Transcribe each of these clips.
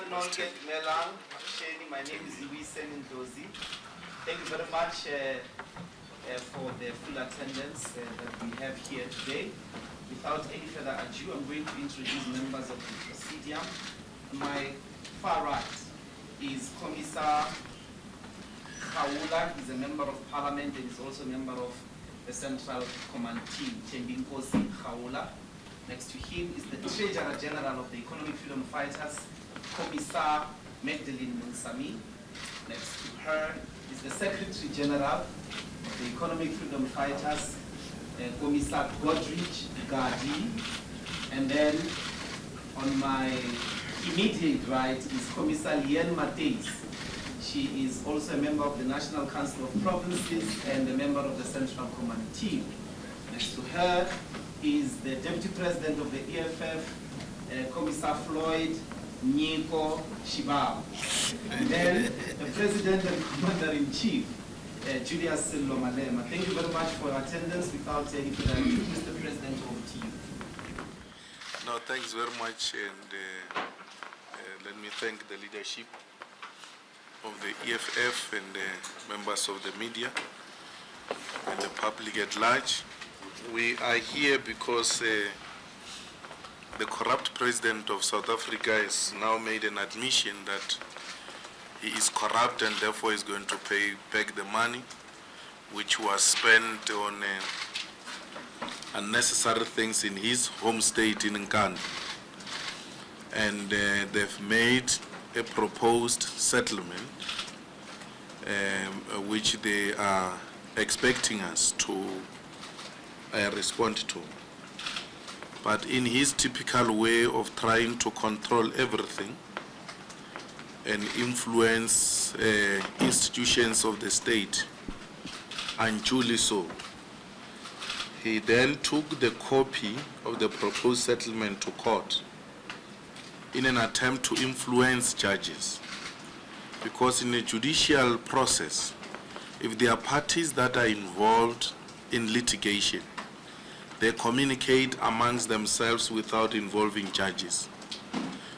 My name is Nkandla. Thank you very much for the full attendance that we have here today. Without any further ado, I'm going to introduce members of the Presidium. On my far right is Commissar Khawula. He's a member of Parliament and is also a member of the Central Command Team, Tembinkosi Khawula. Next to him is the Treasurer General of the Economic Freedom Fighters, Commissar Magdalene Munsami. Next to her is the Secretary General of the Economic Freedom Fighters, Commissar Godrich Gadi. And then on my immediate right is Commissar Lien Mateis. She is also a member of the National Council of Provinces and a member of the Central Command Team. Next to her is the Deputy President of the EFF, Commissar Floyd Nyiko Shibao. And then the President and Commander-in-Chief, Julius Lomalema. Thank you very much for your attendance. Without any further ado, Mr. President, over to you. No, thanks very much, and let me thank the leadership of the EFF and the members of the media and the public at large. We are here because the corrupt president of South Africa has now made an admission that he is corrupt and therefore is going to pay back the money which was spent on unnecessary things in his home state in Nkandla. And they've made a proposed settlement which they are expecting us to respond to. But in his typical way of trying to control everything and influence institutions of the state, unduly so, he then took the copy of the proposed settlement to court in an attempt to influence judges. Because in a judicial process, if there are parties that are involved in litigation, they communicate amongst themselves without involving judges.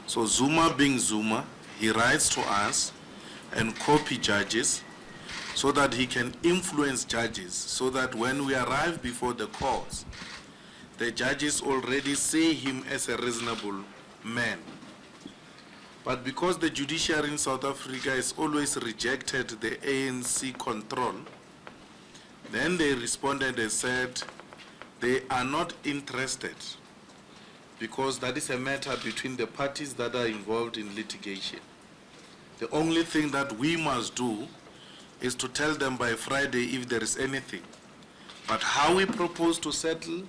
So Zuma being Zuma, he writes to us and copy judges so that he can influence judges, so that when we arrive before the courts, the judges already see him as a reasonable man. But because the judiciary in South Africa has always rejected the ANC control, then they responded and said they are not interested because that is a matter between the parties that are involved in litigation. The only thing that we must do is to tell them by Friday if there is anything. But how we propose to settle,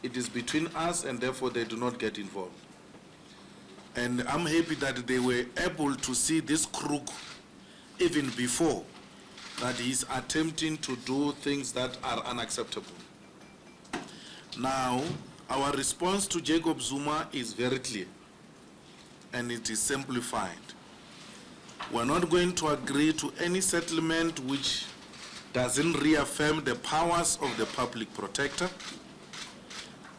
it is between us, and therefore they do not get involved. And I'm happy that they were able to see this crook even before that he's attempting to do things that are unacceptable. Now, our response to Jacob Zuma is very clear, and it is simplified. We're not going to agree to any settlement which doesn't reaffirm the powers of the public protector,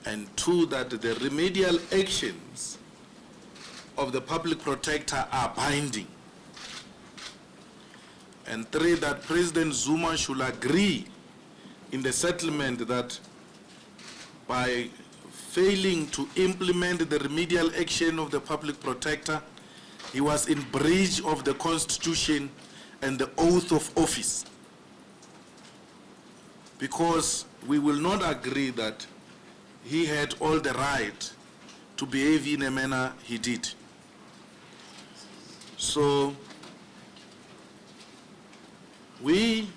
and two, that the remedial actions of the public protector are binding, and three, that President Zuma should agree in the settlement that by failing to implement the remedial action of the public protector, he was in breach of the Constitution and the oath of office. Because we will not agree that he had all the right to behave in a manner he did. So we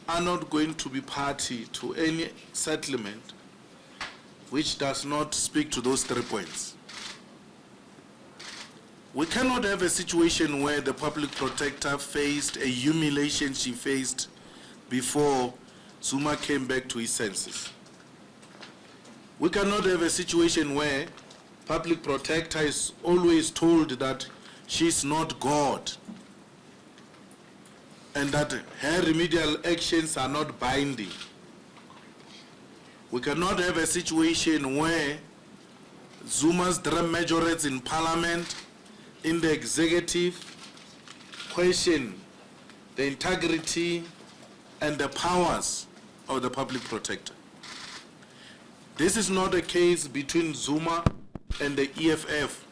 are not going to be party to any settlement which does not speak to those 3 points. We cannot have a situation where the public protector faced a humiliation she faced before Zuma came back to his senses. We cannot have a situation where public protector is always told that she's not God and that her remedial actions are not binding. We cannot have a situation where Zuma's drum majorates in parliament in the executive question the integrity and the powers of the public protector. This is not a case between Zuma and the EFF.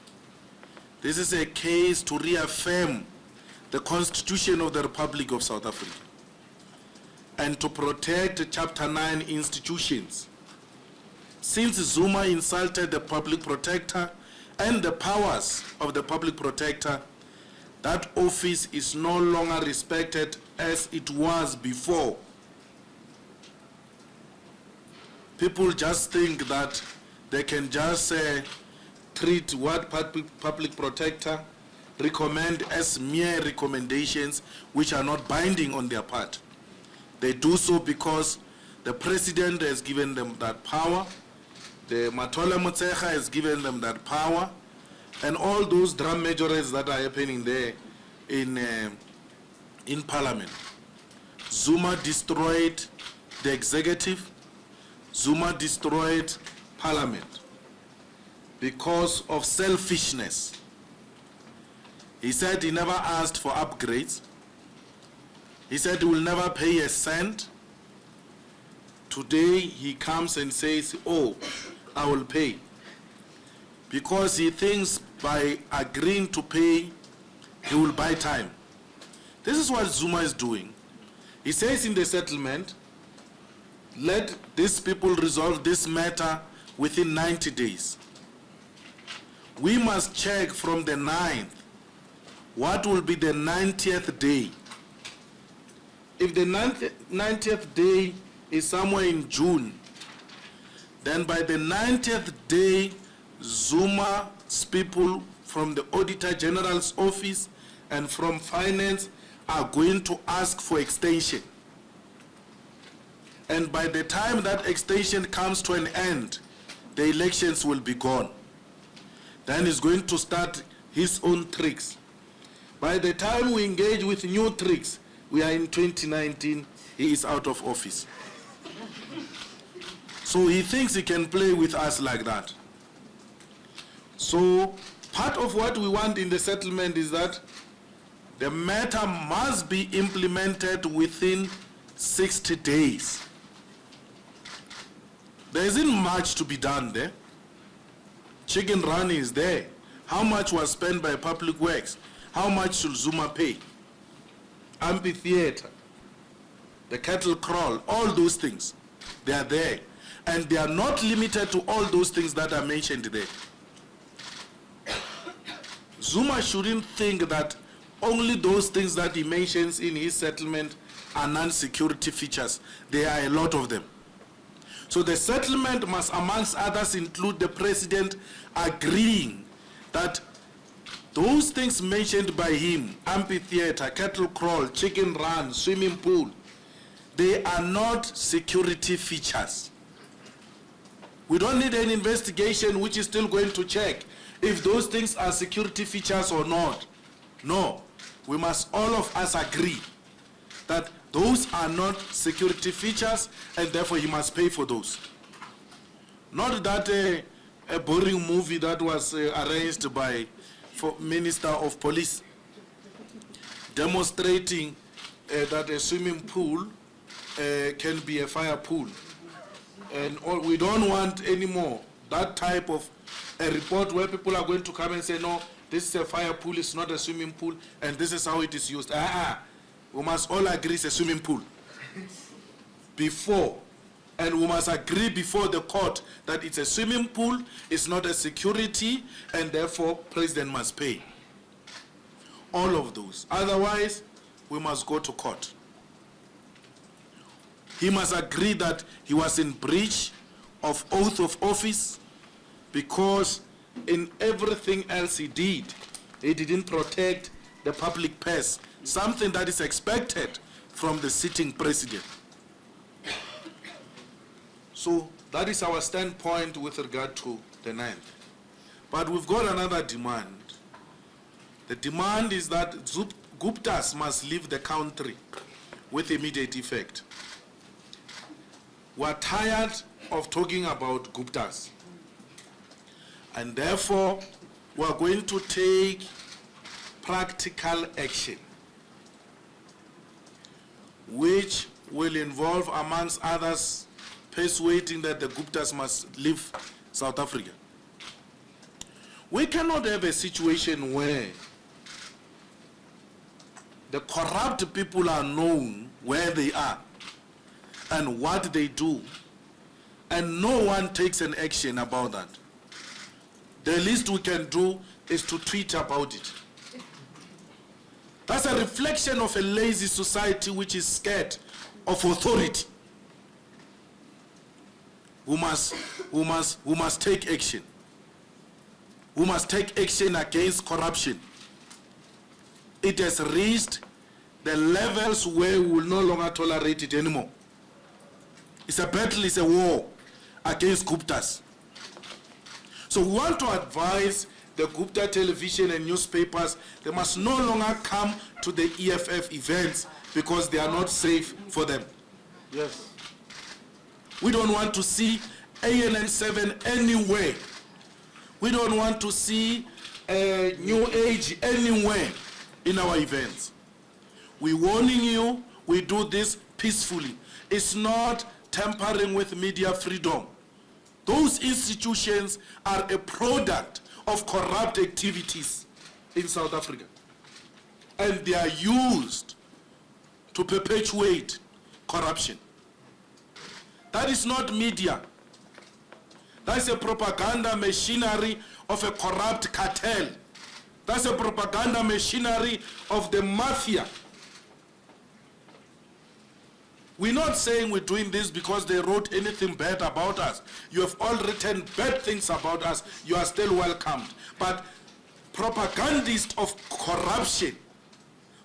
This is a case to reaffirm the Constitution of the Republic of South Africa and to protect Chapter 9 institutions. Since Zuma insulted the public protector and the powers of the public protector, that office is no longer respected as it was before. People just think that they can just treat what public protector recommend as mere recommendations which are not binding on their part. They do so because the president has given them that power, the Matola Motsecha has given them that power, and all those drum majorities that are happening there in parliament. Zuma destroyed the executive, Zuma destroyed parliament because of selfishness. He said he never asked for upgrades. He said he will never pay a cent. Today he comes and says, oh, I will pay. Because he thinks by agreeing to pay, he will buy time. This is what Zuma is doing. He says in the settlement, let these people resolve this matter within 90 days. We must check from the 9th, what will be the 90th day. If the 90th day is somewhere in June, then by the 90th day, Zuma's people from the Auditor General's office and from finance are going to ask for extension. And by the time that extension comes to an end, the elections will be gone. Then he's going to start his own tricks. By the time we engage with new tricks, we are in 2019, he is out of office. So he thinks he can play with us like that. So part of what we want in the settlement is that the matter must be implemented within 60 days. There isn't much to be done there. Chicken run is there. How much was spent by Public Works? How much should Zuma pay? Amphitheater, the cattle kraal, all those things, they are there. And they are not limited to all those things that are mentioned there. Zuma shouldn't think that only those things that he mentions in his settlement are non-security features. There are a lot of them. So the settlement must, amongst others, include the president agreeing that those things mentioned by him, amphitheater, cattle kraal, chicken run, swimming pool, they are not security features. We don't need an investigation which is still going to check if those things are security features or not. No, we must all of us agree that those are not security features and therefore he must pay for those. Not that a boring movie that was arranged by Minister of Police demonstrating that a swimming pool can be a fire pool. And we don't want anymore that type of a report where people are going to come and say, no, this is a fire pool, it's not a swimming pool, and this is how it is used. We must all agree it's a swimming pool. Before, and we must agree before the court that it's a swimming pool, it's not a security, and therefore president must pay. All of those. Otherwise, we must go to court. He must agree that he was in breach of oath of office because in everything else he didn't protect the public purse, something that is expected from the sitting president. So that is our standpoint with regard to the 9th. But we've got another demand. The demand is that Guptas must leave the country with immediate effect. We're tired of talking about Guptas. And therefore, we're going to take practical action, which will involve, amongst others, persuading that the Guptas must leave South Africa. We cannot have a situation where the corrupt people are known where they are and what they do, and no one takes an action about that. The least we can do is to tweet about it. That's a reflection of a lazy society which is scared of authority. We must take action. We must take action against corruption. It has reached the levels where we will no longer tolerate it anymore. It's a battle, it's a war against Guptas. So we want to advise the Gupta television and newspapers, they must no longer come to the EFF events because they are not safe for them. Yes. We don't want to see ANN7 anywhere. We don't want to see New Age anywhere in our events. We're warning you, we do this peacefully. It's not tampering with media freedom. Those institutions are a product of corrupt activities in South Africa. And they are used to perpetuate corruption. That is not media. That's a propaganda machinery of a corrupt cartel. That's a propaganda machinery of the mafia. We're not saying we're doing this because they wrote anything bad about us. You have all written bad things about us. You are still welcomed. But propagandists of corruption,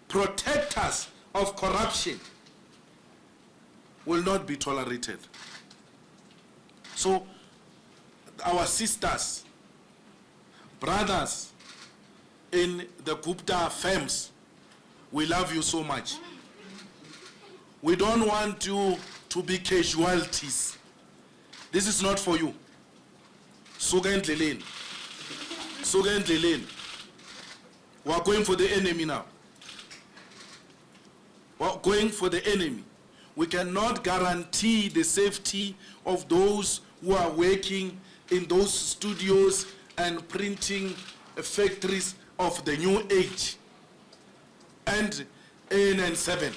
protectors of corruption, will not be tolerated. So, our sisters, brothers in the Gupta firms, we love you so much. We don't want you to be casualties. This is not for you. Suga endleleni. Suga endleleni. We are going for the enemy now. We are going for the enemy. We cannot guarantee the safety of those who are working in those studios and printing factories of the new age and ANN7.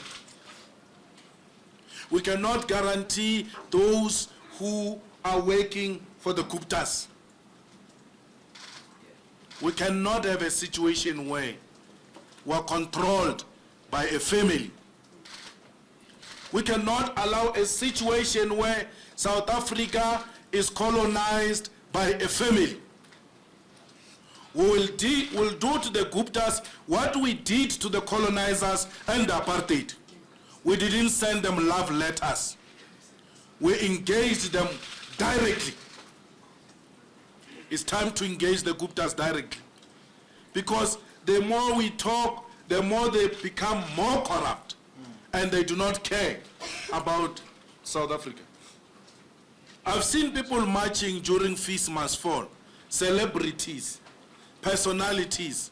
We cannot guarantee those who are working for the Guptas. We cannot have a situation where we are controlled by a family. We cannot allow a situation where South Africa is colonized by a family. We will do to the Guptas what we did to the colonizers and the apartheid. We didn't send them love letters. We engaged them directly. It's time to engage the Guptas directly. Because the more we talk, the more they become more corrupt. And they do not care about South Africa. I've seen people marching during Feast Must Fall, celebrities, personalities.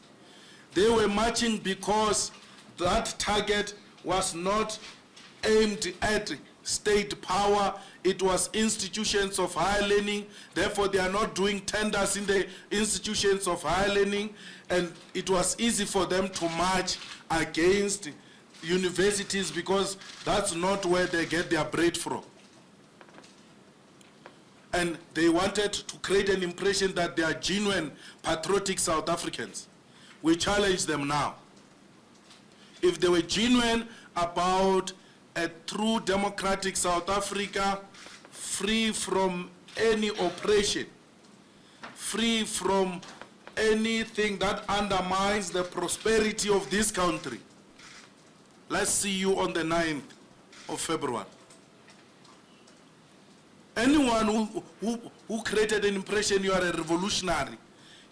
They were marching because that target was not aimed at state power. It was institutions of higher learning. Therefore, they are not doing tenders in the institutions of higher learning. And it was easy for them to march against universities because that's not where they get their bread from. And they wanted to create an impression that they are genuine, patriotic South Africans. We challenge them now. If they were genuine about a true democratic South Africa, free from any oppression, free from anything that undermines the prosperity of this country, let's see you on the 9th of February. Anyone who created an impression you are a revolutionary,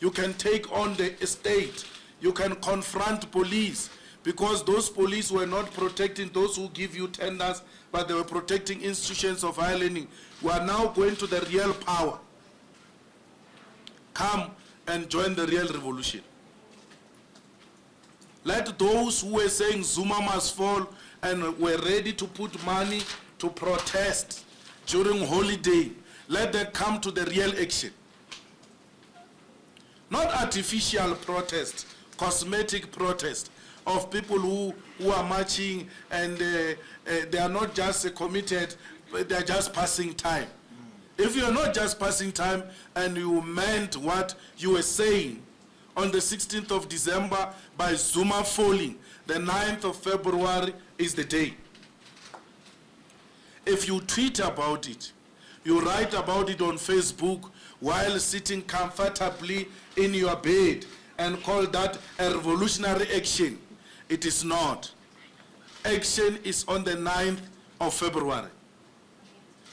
you can take on the state, you can confront police, because those police were not protecting those who give you tenders, but they were protecting institutions of higher learning. We are now going to the real power. Come and join the real revolution. Let those who were saying Zuma must fall and were ready to put money to protest during holiday, let them come to the real action. Not artificial protest, cosmetic protest of people who are marching and they are not just committed, but they are just passing time. If you are not just passing time and you meant what you were saying on the 16th of December by Zuma falling, the 9th of February is the day. If you tweet about it, you write about it on Facebook while sitting comfortably in your bed and call that a revolutionary action, it is not. Action is on the 9th of February.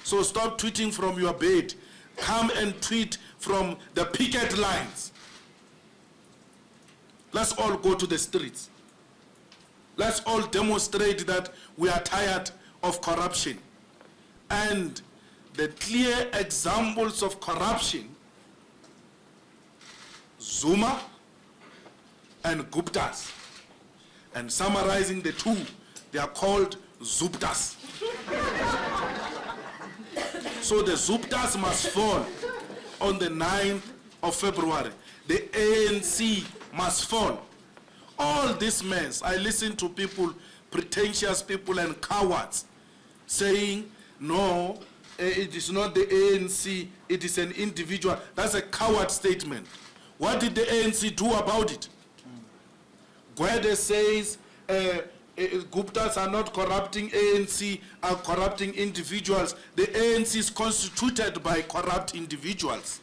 So stop tweeting from your bed. Come and tweet from the picket lines. Let's all go to the streets. Let's all demonstrate that we are tired of corruption. And the clear examples of corruption, Zuma and Guptas. And summarizing the two, they are called Zuptas. So the Zuptas must fall on the 9th of February. The ANC must fall. All this mess, I listen to people, pretentious people and cowards, saying, no, it is not the ANC, it is an individual. That's a coward statement. What did the ANC do about it? Gwede says Guptas are not corrupting ANC, are corrupting individuals. The ANC is constituted by corrupt individuals.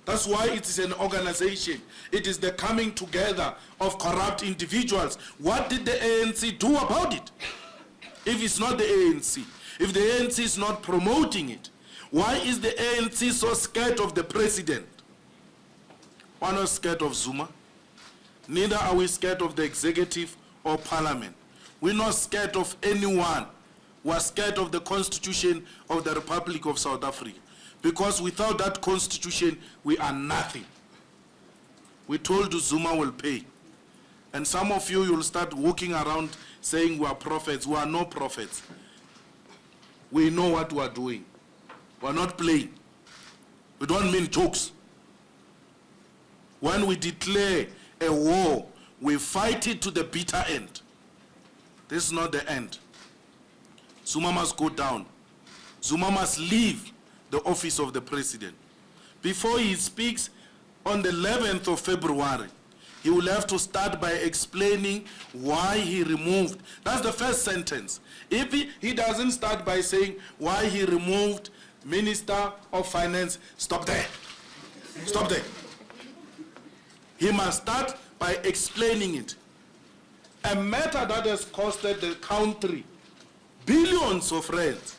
That's why it is an organization. It is the coming together of corrupt individuals. What did the ANC do about it? If it's not the ANC, if the ANC is not promoting it, why is the ANC so scared of the president? We're not scared of Zuma. Neither are we scared of the executive or parliament. We're not scared of anyone. We're scared of the Constitution of the Republic of South Africa. Because without that Constitution, we are nothing. We told you Zuma will pay. And some of you will start walking around saying we are prophets. We are no prophets. We know what we are doing. We are not playing. We don't mean jokes. When we declare a war, we fight it to the bitter end. This is not the end. Zuma must go down. Zuma must leave the office of the president. Before he speaks on the 11th of February, he will have to start by explaining why he removed. That's the first sentence. If he doesn't start by saying why he removed Minister of Finance, stop there. Stop there. He must start by explaining it. A matter that has costed the country billions of rands.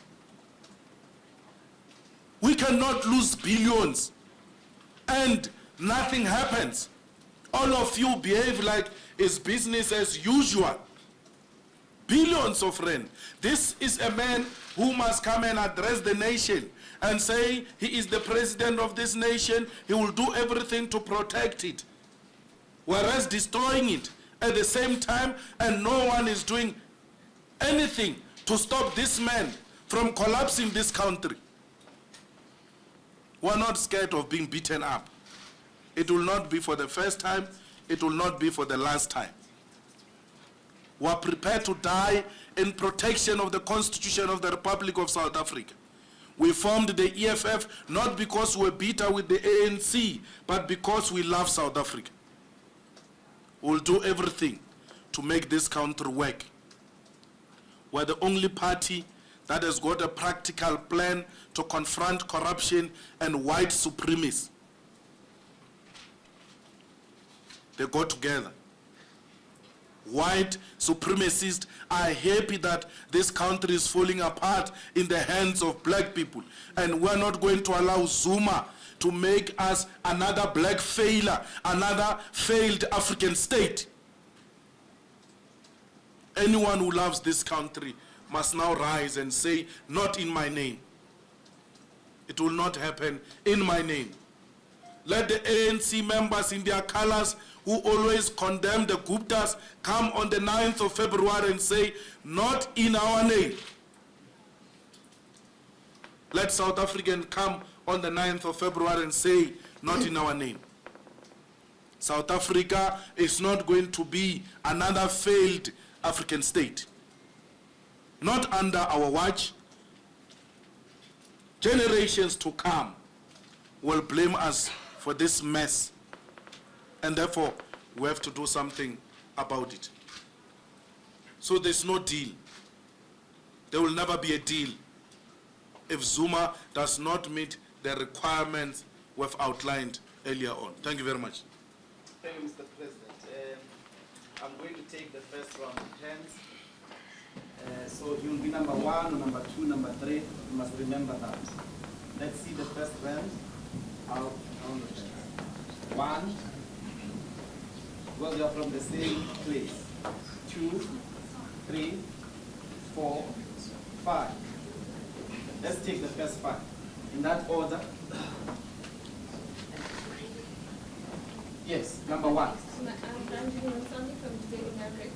We cannot lose billions and nothing happens. All of you behave like it's business as usual. Billions of rand. This is a man who must come and address the nation and say he is the president of this nation. He will do everything to protect it. Whereas destroying it at the same time, and no one is doing anything to stop this man from collapsing this country. We're not scared of being beaten up. It will not be for the first time. It will not be for the last time. We're prepared to die in protection of the Constitution of the Republic of South Africa. We formed the EFF not because we're bitter with the ANC, but because we love South Africa. We'll do everything to make this country work. We're the only party that has got a practical plan to confront corruption and white supremacy. They go together. White supremacists are happy that this country is falling apart in the hands of black people. And we're not going to allow Zuma to make us another black failure, another failed African state. Anyone who loves this country must now rise and say, not in my name. It will not happen in my name. Let the ANC members in their colors who always condemn the Guptas come on the 9th of February and say, not in our name. Let South Africans come on the 9th of February and say, not in our name. South Africa is not going to be another failed African state. Not under our watch. Generations to come will blame us for this mess. And therefore, we have to do something about it. So there's no deal. There will never be a deal if Zuma does not meet the requirements we've outlined earlier on. Thank you very much. Thank you, Mr. President. I'm going to take the first round of hands. So you'll be number 1, number 2, number 3. You must remember that. Let's see the first round. I'll count the hands. 1, because you're from the same place. 2, 3, 4, 5. Let's take the first 5. In that order. Yes, number 1. I'm something from Daily Maverick.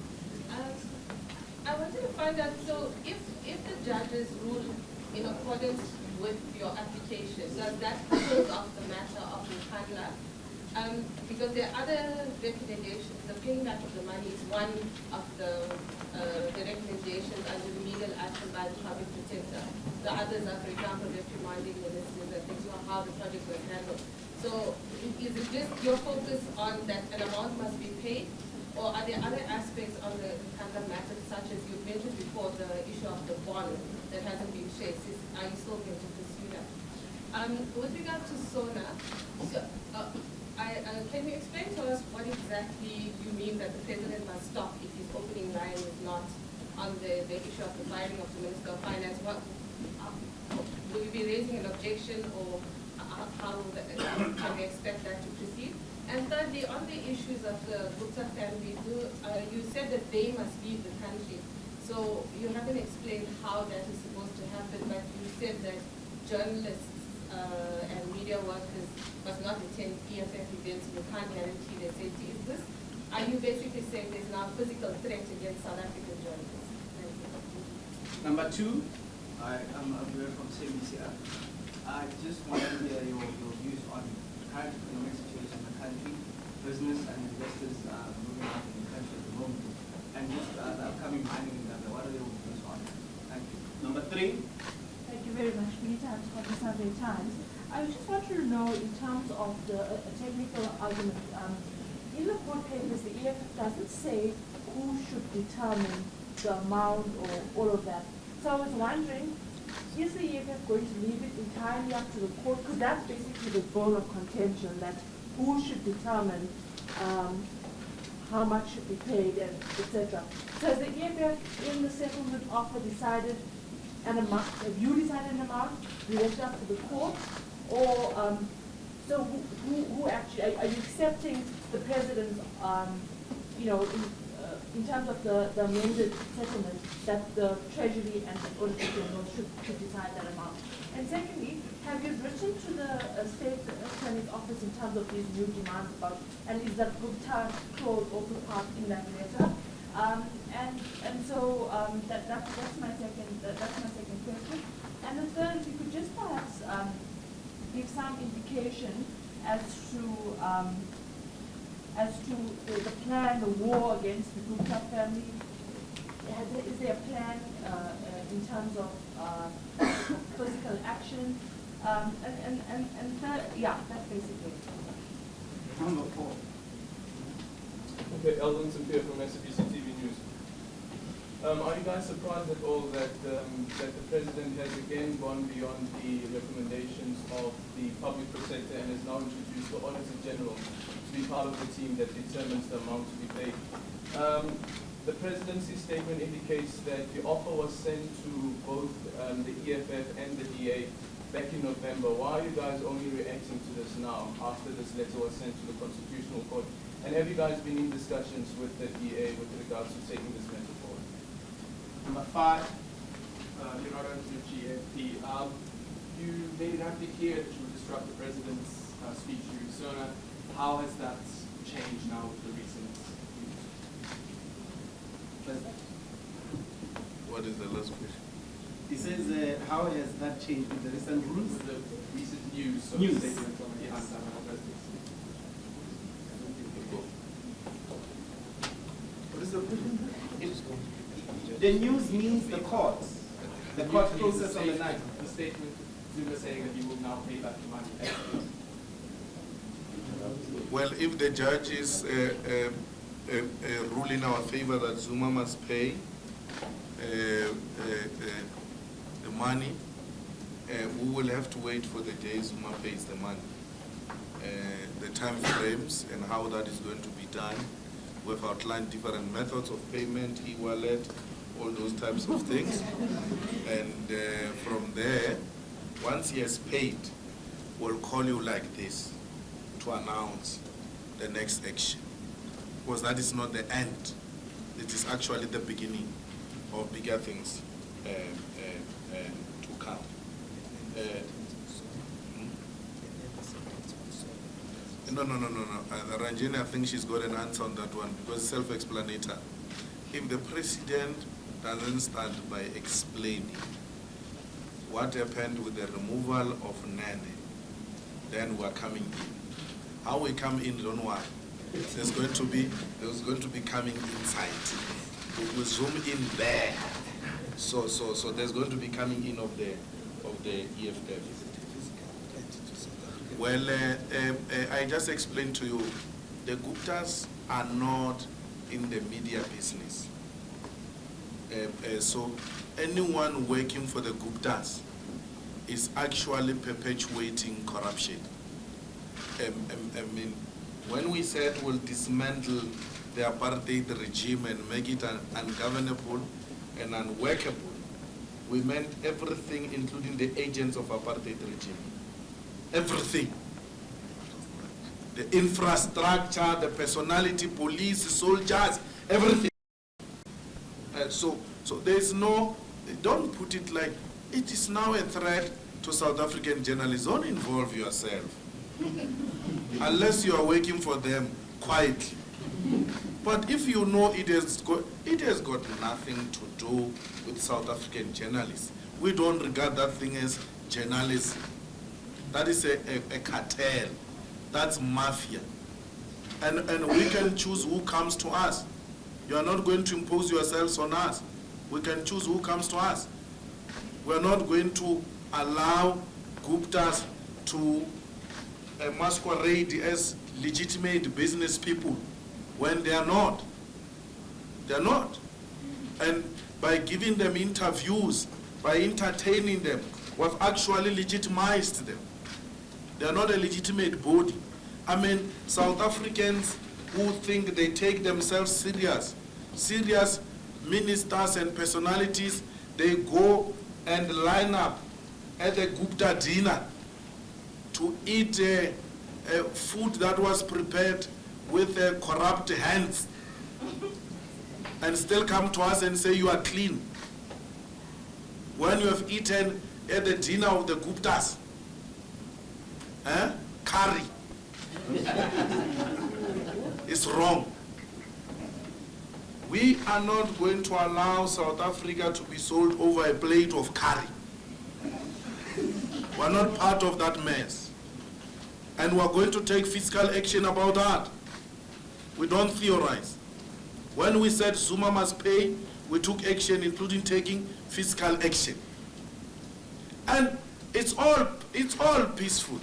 I wanted to find out, so if the judges rule in accordance with your application, does that close off the matter of Nkandla? Because there are other recommendations. The paying back of the money is one of the recommendations under remedial action by the public protector. The others are, for example, reprimanding ministers and things about how the project was handled. So is it just your focus on that an amount must be paid, or are there other aspects on the Nkandla matter, such as you mentioned before, the issue of the bond that hasn't been shared? Are you still going to pursue that? With regard to SONA, so, can you explain to us what exactly you mean that the president must stop if his opening line is not on the issue of the firing of the Minister of Finance? Will you be raising an objection, or how can we expect that to proceed? And thirdly, on the issues of the Gupta family, you said that they must leave the country. So you haven't explained how that is supposed to happen, but you said that journalists and media workers must not attend EFF events. You can't guarantee their safety. Are you basically saying there's now a physical threat against South African journalists? Thank you. Number 2. I'm Abdul from CBCR. I just want to hear your views on the current economic situation in the country, business and investors moving out in the country at the moment, and just the upcoming mining in Nkandla. What are your views on it? Thank you. Number 3. Thank you very much. Many times for the Sunday Times. I just want to know, in terms of the technical argument, in the court papers, the EFF doesn't say who should determine the amount or all of that. So I was wondering, is the EFF going to leave it entirely up to the court? Because that's basically the bone of contention, that who should determine how much should be paid, and etc. So has the EFF in the settlement offer decided an amount? Have you decided an amount? You left it up to the court? Or so who actually, are you accepting the president's, in terms of the amended settlement, that the Treasury and the Auditor General should decide that amount? And secondly, have you written to the State Attorney's Office in terms of these new demands about, and is that Gupta clause also part in that letter? That's my second question. And the third, if you could just perhaps give some indication as to the plan, the war against the Gupta family. Is there a plan in terms of physical action? And third, yeah, that's basically it. Number 4. Okay, Eldon Sampear from SABC TV News. Are you guys surprised at all that that the president has again gone beyond the recommendations of the public protector and has now introduced the Auditor General to be part of the team that determines the amount to be paid? The presidency statement indicates that the offer was sent to both the EFF and the DA back in November. Why are you guys only reacting to this now, after this letter was sent to the Constitutional Court? And have you guys been in discussions with the DA with regards to taking this matter forward? Number 5. Your Honor, to the GFP. You made it absolutely clear that you would disrupt the president's speech you. So how has that changed now with the recent news? What is the last question? He says, how has that changed with the recent rules? With the recent news of News. statement from the Yes. Nkandla presidency. What is the question? The news means the court. The court process on the night. The statement, Zuma saying that he will now pay back the money. Well, if the judge is rule in our favor that Zuma must pay the money, we will have to wait for the day Zuma pays the money. The time frames and how that is going to be done. We've outlined different methods of payment, e-wallet, all those types of things. And from there, once he has paid, we'll call you like this to announce the next action. Because that is not the end. It is actually the beginning of bigger things to come. No. Ranjini, I think she's got an answer on that one because it's self-explanatory. If the president doesn't start by explaining what happened with the removal of Nene, then we're coming in. How we come in, don't worry. There's going to be coming inside. We will zoom in there. So there's going to be coming in of the EFF. Well, I just explained to you, the Guptas are not in the media business. So anyone working for the Guptas is actually perpetuating corruption. I mean, when we said we'll dismantle the apartheid regime and make it ungovernable and unworkable, we meant everything, including the agents of apartheid regime. Everything. The infrastructure, the personality, police, soldiers, everything. So there's no, don't put it like, it is now a threat to South African journalists. Don't involve yourself. Unless you are working for them quietly. But if you know it has got nothing to do with South African journalists. We don't regard that thing as journalism. That is a cartel. That's mafia. And we can choose who comes to us. You are not going to impose yourselves on us. We can choose who comes to us. We are not going to allow Guptas to masquerade as legitimate business people when they are not. They are not. And by giving them interviews, by entertaining them, we've actually legitimized them. They are not a legitimate body. I mean, South Africans who think they take themselves serious ministers and personalities, they go and line up at the Gupta dinner to eat food that was prepared with corrupt hands and still come to us and say you are clean. When you have eaten at the dinner of the Guptas, curry. It's wrong. We are not going to allow South Africa to be sold over a plate of curry. We're not part of that mess. And we're going to take fiscal action about that. We don't theorize. When we said Zuma must pay, we took action, including taking fiscal action. And it's all peaceful.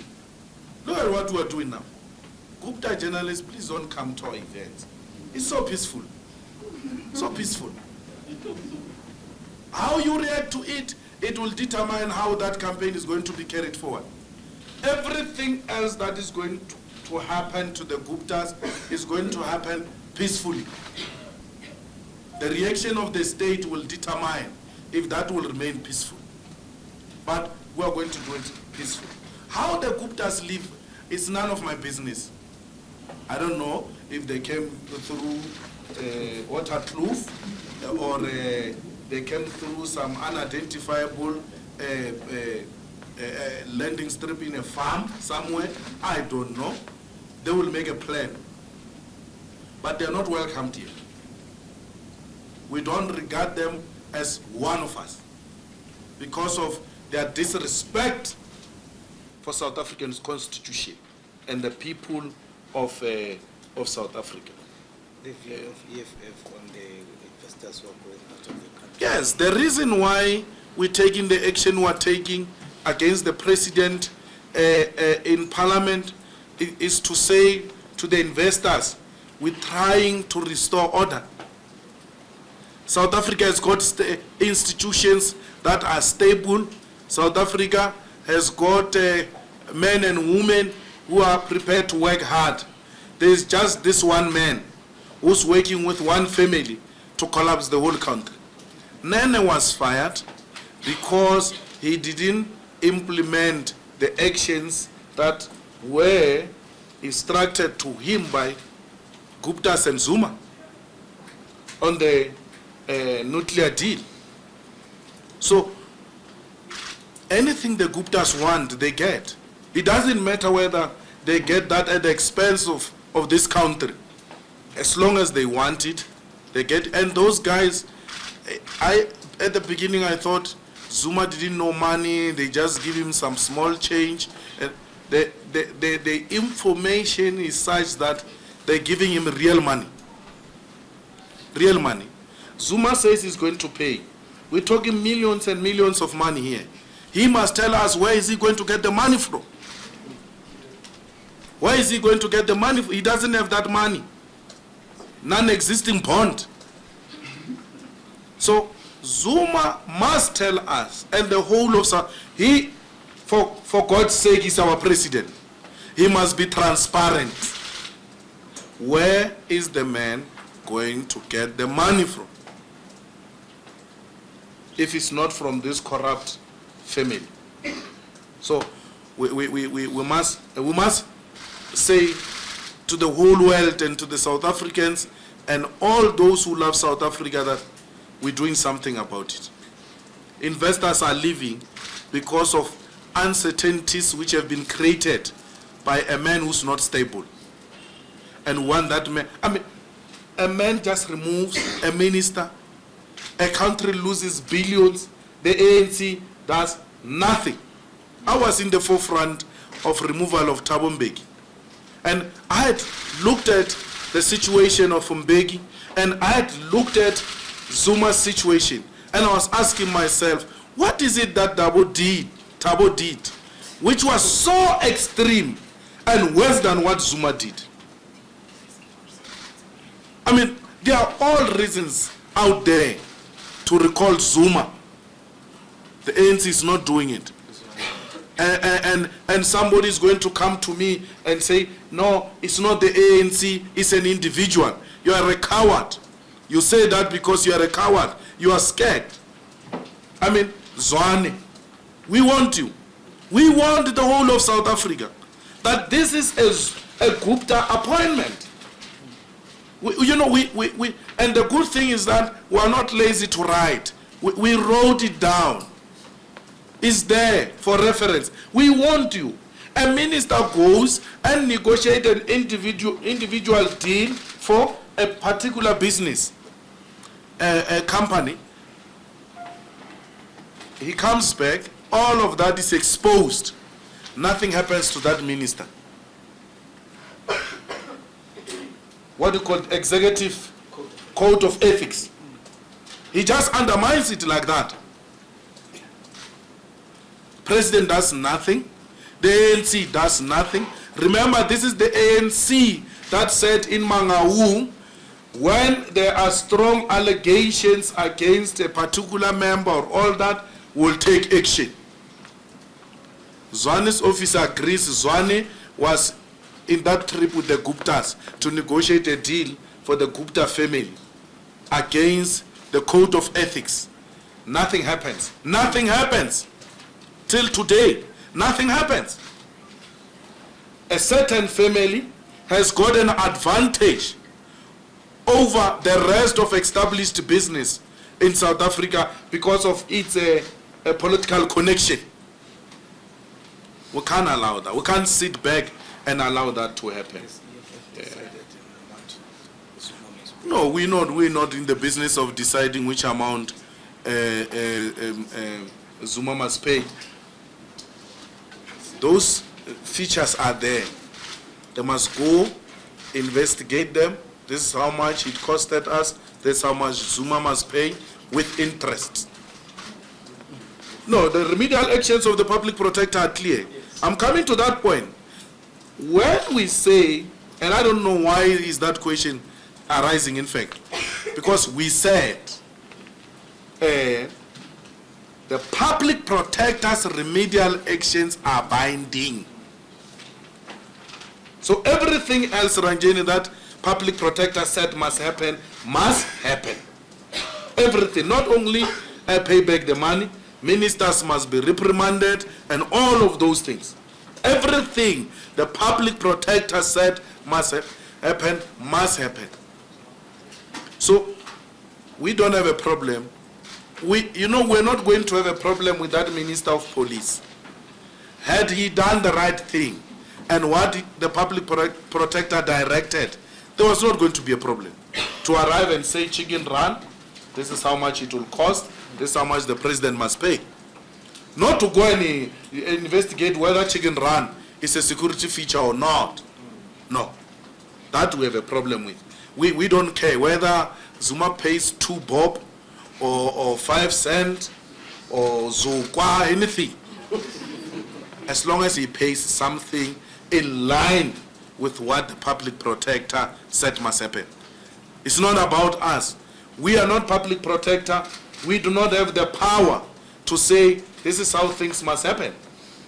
Look at what we're doing now. Gupta journalists, please don't come to our events. It's so peaceful. So peaceful. How you react to it, it will determine how that campaign is going to be carried forward. Everything else that is going to happen to the Guptas is going to happen peacefully. The reaction of the state will determine if that will remain peaceful. But we are going to do it peacefully. How the Guptas live is none of my business. I don't know if they came through Waterkloof or they came through some unidentifiable landing strip in a farm somewhere. I don't know. They will make a plan. But they're not welcomed here. We don't regard them as one of us because of their disrespect for South Africa's constitution and the people of South Africa. The view of EFF on the investors who are going out of the country. Yes, the reason why we're taking the action we're taking against the president in parliament is to say to the investors, we're trying to restore order. South Africa has got institutions that are stable. South Africa has got men and women who are prepared to work hard. There's just this one man who's working with one family to collapse the whole country. Nene was fired because he didn't implement the actions that were instructed to him by Guptas and Zuma on the nuclear deal. So anything the Guptas want, they get. It doesn't matter whether they get that at the expense of this country. As long as they want it, they get. And those guys, at the beginning I thought Zuma didn't know money, they just give him some small change. And the information is such that they're giving him real money. Real money. Zuma says he's going to pay. We're talking millions and millions of money here. He must tell us where is he going to get the money from. Where is he going to get the money from? He doesn't have that money. Non-existing bond. So Zuma must tell us, and the whole of South, for God's sake, he's our president. He must be transparent. Where is the man going to get the money from? If it's not from this corrupt family. So we must say to the whole world and to the South Africans and all those who love South Africa that we're doing something about it. Investors are leaving because of uncertainties which have been created by a man who's not stable. And one that man, a man just removes a minister, a country loses billions, the ANC does nothing. I was in the forefront of removal of Thabo Mbeki. And I had looked at the situation of Mbeki, and I had looked at Zuma's situation, and I was asking myself, what is it that Thabo did, which was so extreme and worse than what Zuma did? There are all reasons out there to recall Zuma. The ANC is not doing it. And somebody is going to come to me and say, no, it's not the ANC, it's an individual. You are a coward. You say that because you are a coward. You are scared. Zwane, we want you. We want the whole of South Africa. That this is a Gupta appointment. And the good thing is that we are not lazy to write. We wrote it down. It's there for reference. We want you. A minister goes and negotiates an individual deal for a particular business, a company. He comes back, all of that is exposed. Nothing happens to that minister. What do you call it? Executive Code of Ethics. He just undermines it like that. President does nothing. The ANC does nothing. Remember, this is the ANC that said in Mangaung, when there are strong allegations against a particular member or all that, we'll take action. Zwane's office agrees. Zwane was in that trip with the Guptas to negotiate a deal for the Gupta family against the Code of Ethics. Nothing happens. Nothing happens. Till today, nothing happens. A certain family has got an advantage over the rest of established business in South Africa because of its political connection. We can't allow that. We can't sit back and allow that to happen. No, we're not in the business of deciding which amount Zuma must pay. Those features are there. They must go investigate them. This is how much it costed us. This is how much Zuma must pay with interest. No, the remedial actions of the public protector are clear. I'm coming to that point. When we say, and I don't know why is that question arising, in fact, because we said the public protector's remedial actions are binding. So everything else, Ranjani, that public protector said must happen. Everything, not only pay back the money, ministers must be reprimanded, and all of those things. Everything the public protector said must happen, must happen. So we don't have a problem. We're not going to have a problem with that minister of police. Had he done the right thing and what the public protector directed, there was not going to be a problem. To arrive and say, chicken run, this is how much it will cost, this is how much the president must pay. Not to go and investigate whether chicken run is a security feature or not. No. That we have a problem with. We don't care whether Zuma pays 2 bob or 5 cents or zokwa, anything. As long as he pays something in line with what the public protector said must happen. It's not about us. We are not public protector. We do not have the power to say this is how things must happen.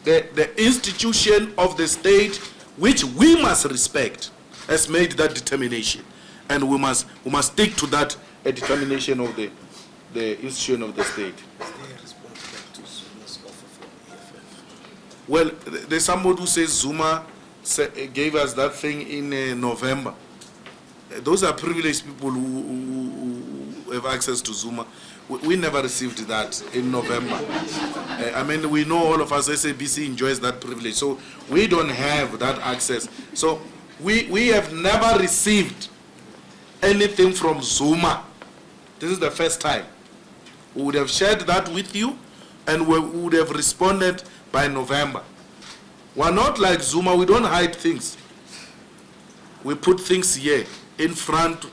The institution of the state, which we must respect, has made that determination, and we must stick to that determination of the institution of the state. Is there a response back to Zuma's offer from EFF? Well, there's somebody who says Zuma gave us that thing in November. Those are privileged people who have access to Zuma. We never received that in November. I mean, we know all of us, SABC enjoys that privilege. So we don't have that access. So we have never received anything from Zuma. This is the first time. We would have shared that with you, and we would have responded by November. We're not like Zuma. We don't hide things. We put things here in front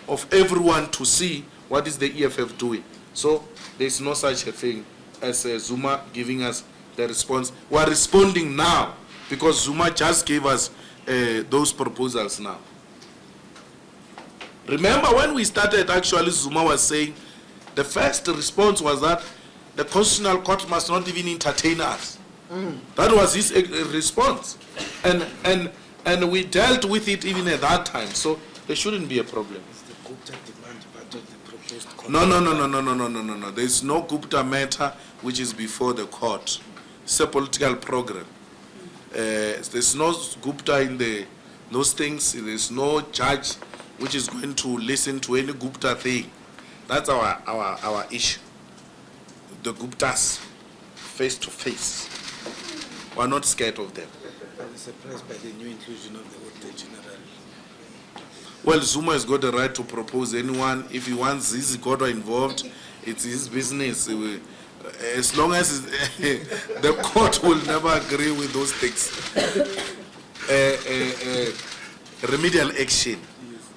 of everyone to see what is the EFF doing. So there's no such a thing as Zuma giving us the response. We're responding now because Zuma just gave us those proposals now. Remember when we started, actually Zuma was saying the first response was that the Constitutional Court must not even entertain us. That was his response. And we dealt with it even at that time. So there shouldn't be a problem. Is the Gupta demand part of the proposed court? No. There is no Gupta matter which is before the court. It's a political program. There's no Gupta in those things. There's no judge which is going to listen to any Gupta thing. That's our issue. The Guptas, face to face. We're not scared of them. Are you surprised by the new inclusion of the Auditor General? Well, Zuma has got the right to propose anyone. If he wants his Godwa involved, it's his business. As long as the court will never agree with those things. Remedial action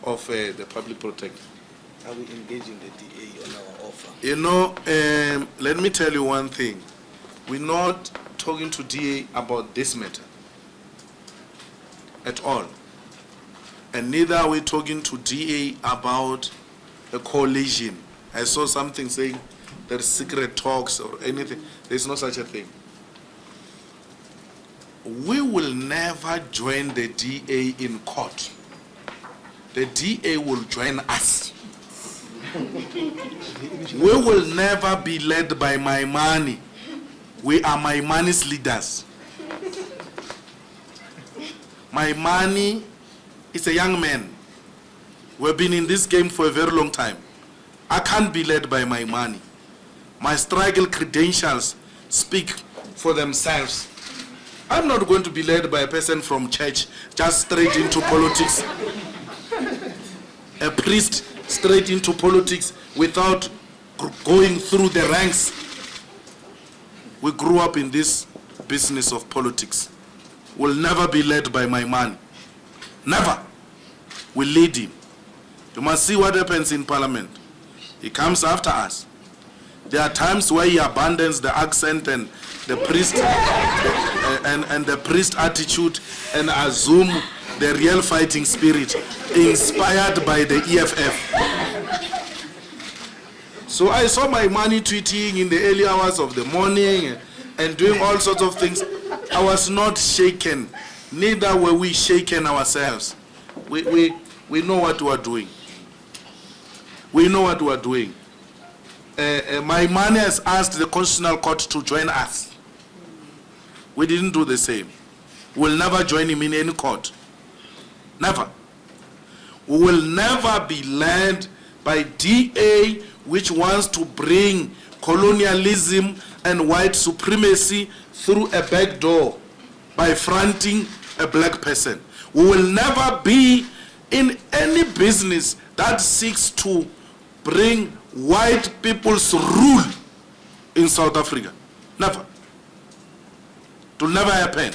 of the public protector. Are we engaging the DA on our offer? You know, let me tell you one thing. We're not talking to DA about this matter at all. And neither are we talking to DA about a coalition. I saw something saying there's secret talks or anything. There's no such a thing. We will never join the DA in court. The DA will join us. We will never be led by my money. We are my money's leaders. My money is a young man. We've been in this game for a very long time. I can't be led by my money. My struggle credentials speak for themselves. I'm not going to be led by a person from church just straight into politics. A priest straight into politics without going through the ranks. We grew up in this business of politics. We'll never be led by my man. Never. We lead him. You must see what happens in Parliament. He comes after us. There are times where he abandons the accent and the priest and the priest attitude and assume the real fighting spirit inspired by the EFF. So I saw my money tweeting in the early hours of the morning and doing all sorts of things. I was not shaken. Neither were we shaken ourselves. We know what we are doing. We know what we are doing. My money has asked the Constitutional Court to join us. We didn't do the same. We'll never join him in any court. Never. We will never be led by DA, which wants to bring colonialism and white supremacy through a back door by fronting a black person. We will never be in any business that seeks to bring white people's rule in South Africa. Never. It will never happen.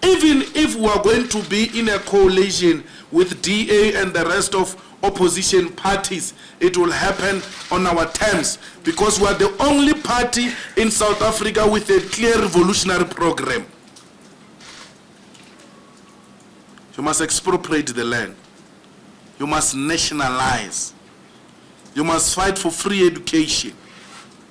Even if we are going to be in a coalition with DA and the rest of opposition parties, it will happen on our terms, because we are the only party in South Africa with a clear revolutionary program. You must expropriate the land. You must nationalize. You must fight for free education.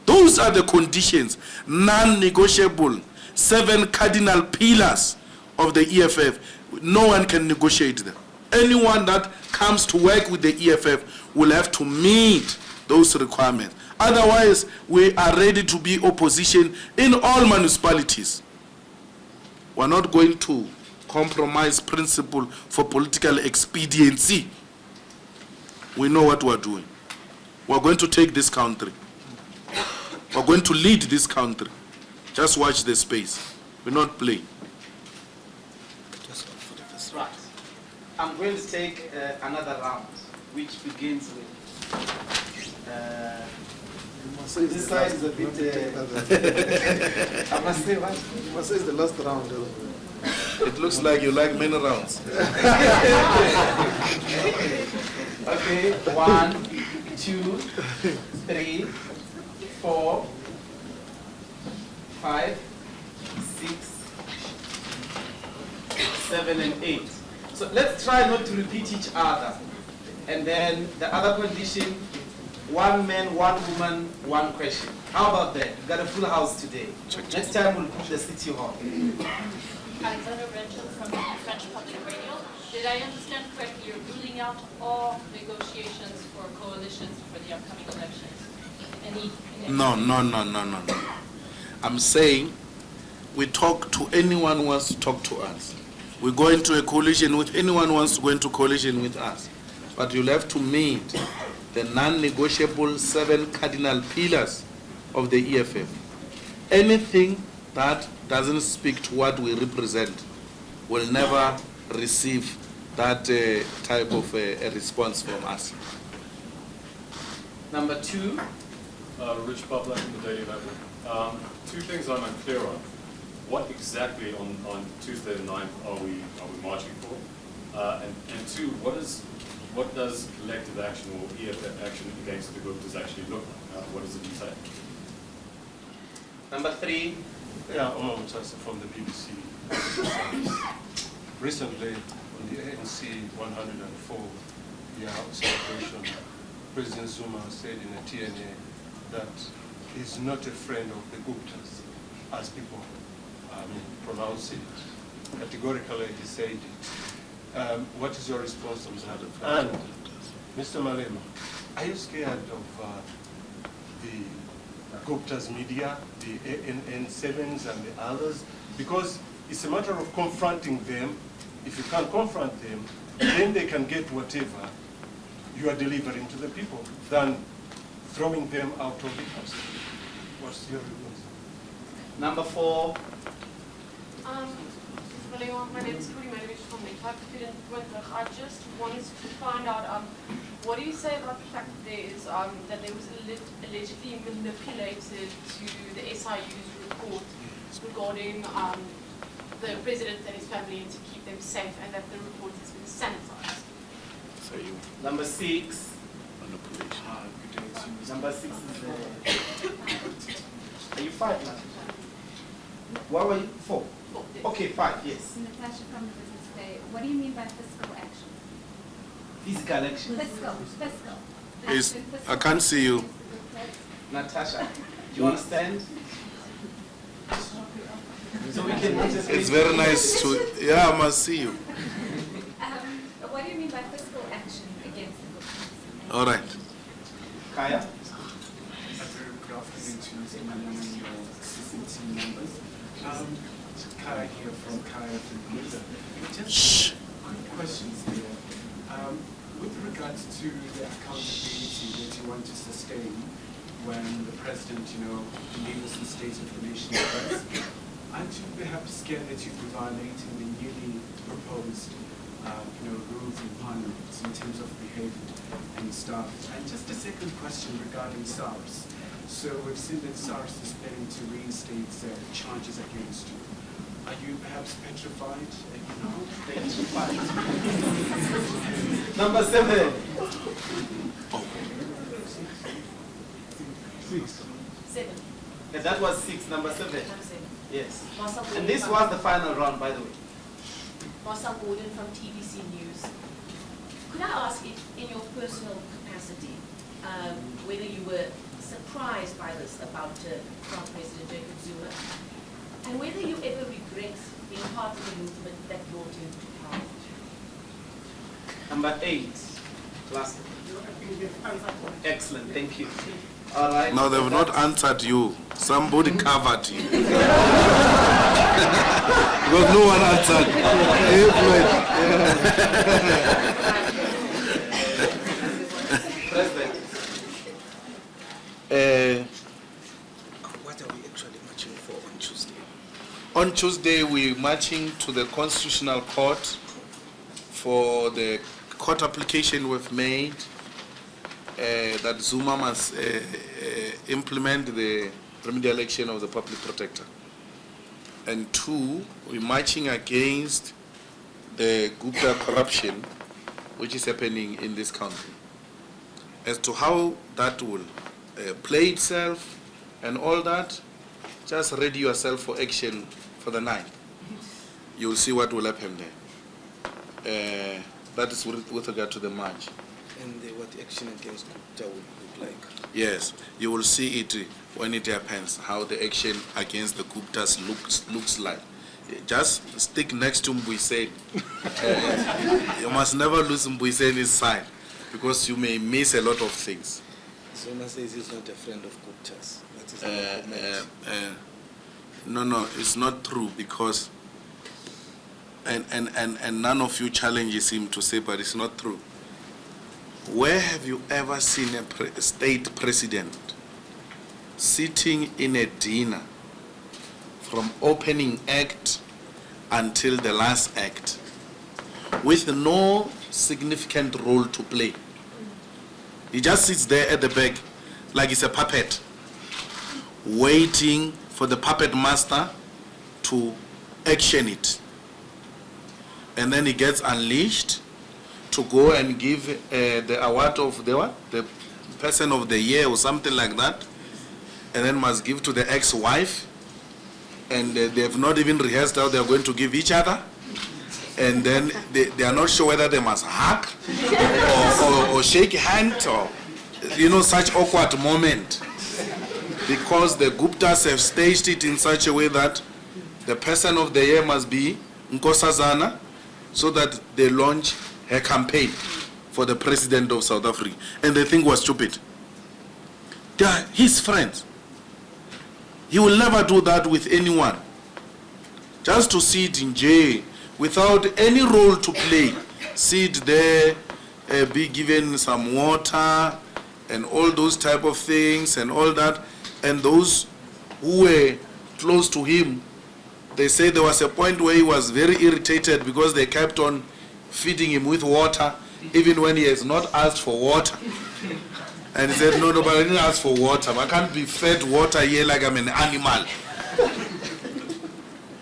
Those are the conditions, non-negotiable, 7 cardinal pillars of the EFF. No one can negotiate them. Anyone that comes to work with the EFF will have to meet those requirements. Otherwise, we are ready to be opposition in all municipalities. We're not going to compromise principle for political expediency. We know what we're doing. We're going to take this country. We're going to lead this country. Just watch the space. We're not playing. Right. I'm going to take another round, which begins with this side is a bit. I must say what? What is the last round? It looks like you like many rounds. Okay, 1, 2, 3, 4, 5, 6, 7, and 8. So let's try not to repeat each other. And then the other condition, 1 man, 1 woman, 1 question. How about that? We've got a full house today. Next time we'll put the city hall. Alexander Rachel from French Public Radio. Did I understand correctly, you're ruling out all negotiations for coalitions for the upcoming elections? No. I'm saying we talk to anyone who wants to talk to us. We go into a coalition with anyone who wants to go into coalition with us. But you'll have to meet the non-negotiable 7 cardinal pillars of the EFF. Anything that doesn't speak to what we represent will never receive that type of a response from us. Number 2. Rich Pabla from the Daily Level. 2 things I'm unclear on. What exactly on Tuesday the 9th are we marching for? And 2, what does collective action or EFF action against the Guptas actually look like? What does it entail? Number 3. Yeah, Omar Mutasa from the BBC. Recently, on the ANC 104-year celebration, President Zuma said in a TNA that he's not a friend of the Guptas, as people pronounce it. Categorically, he said it. What is your response on that? And, Mr. Malema, are you scared of the Gupta's media, the ANN7s and the others? Because it's a matter of confronting them. If you can't confront them, then they can get whatever you are delivering to the people than throwing them out of the house. What's your response? Number 4. My name is Kuri Medovich from Nkandla. I just wanted to find out, what do you say about the fact that there was allegedly manipulated to the SIU's report regarding the president and his family and to keep them safe, and that the report has been sanitized? So you Number 6. manipulation. Number 6 is are you 5 now? What were you? 4. 4, yes. Okay, 5, yes. Natasha from the Business Day. What do you mean by fiscal action? Physical action. Fiscal. Is, Action, I can't see you. Natasha, do you understand? So we can It's very nice to, yeah, I must see you. What do you mean by fiscal action against the Guptas? All right. Kaya? Good afternoon to Mr. Madam and your assistant team members. Kaya here from Kaya from Nkandla. Just quick questions here. With regards to the accountability that you want to sustain when the president, delivers the state of the nation address, aren't you perhaps scared that you'd be violating the newly proposed rules in Parliament in terms of behavior and stuff? And just a second question regarding SARS. So we've seen that SARS is planning to reinstate charges against you. Are you perhaps petrified? Petrified. Number 7. 7. Yeah, that was 6. Number 7. Number 7. Yes. Marcel And this was the final round, by the way. Marcel Gordon from TBC News. Could I ask if, in your personal capacity, whether you were surprised by this about Trump President Jacob Zuma, and whether you ever regret being part of the movement that brought him to power? Number 8. Last. Excellent, thank you. All right. Now they've not answered you. Somebody covered you. Because no one answered. President. What are we actually marching for on Tuesday? On Tuesday, we're marching to the Constitutional Court for the court application we've made that Zuma must implement the remedial action of the public protector. And 2, we're marching against the Gupta corruption which is happening in this country. As to how that will play itself and all that, just ready yourself for action for the night. You'll see what will happen there. That is with regard to the march. And what action against Gupta would look like? Yes, you will see it when it happens, how the action against the Guptas looks like. Just stick next to Mbuisen. You must never lose Mbuisen's side, because you may miss a lot of things. Zuma says he's not a friend of Guptas. That is no, it's not true, because and none of you challenges him to say, but it's not true. Where have you ever seen a state president sitting in a dinner from opening act until the last act with no significant role to play? He just sits there at the back like he's a puppet, waiting for the puppet master to action it. And then he gets unleashed to go and give the award of the person of the year or something like that, and then must give to the ex-wife, and they have not even rehearsed how they are going to give each other, and then they are not sure whether they must hug or shake hands, or such awkward moment, because the Guptas have staged it in such a way that the person of the year must be Nkosazana, so that they launch her campaign for the president of South Africa. And they think was stupid. They are his friends. He will never do that with anyone. Just to sit in jail without any role to play, sit there, be given some water and all those type of things and all that, and those who were close to him They say there was a point where he was very irritated because they kept on feeding him with water, even when he has not asked for water. And he said, no, but I didn't ask for water. I can't be fed water here like I'm an animal.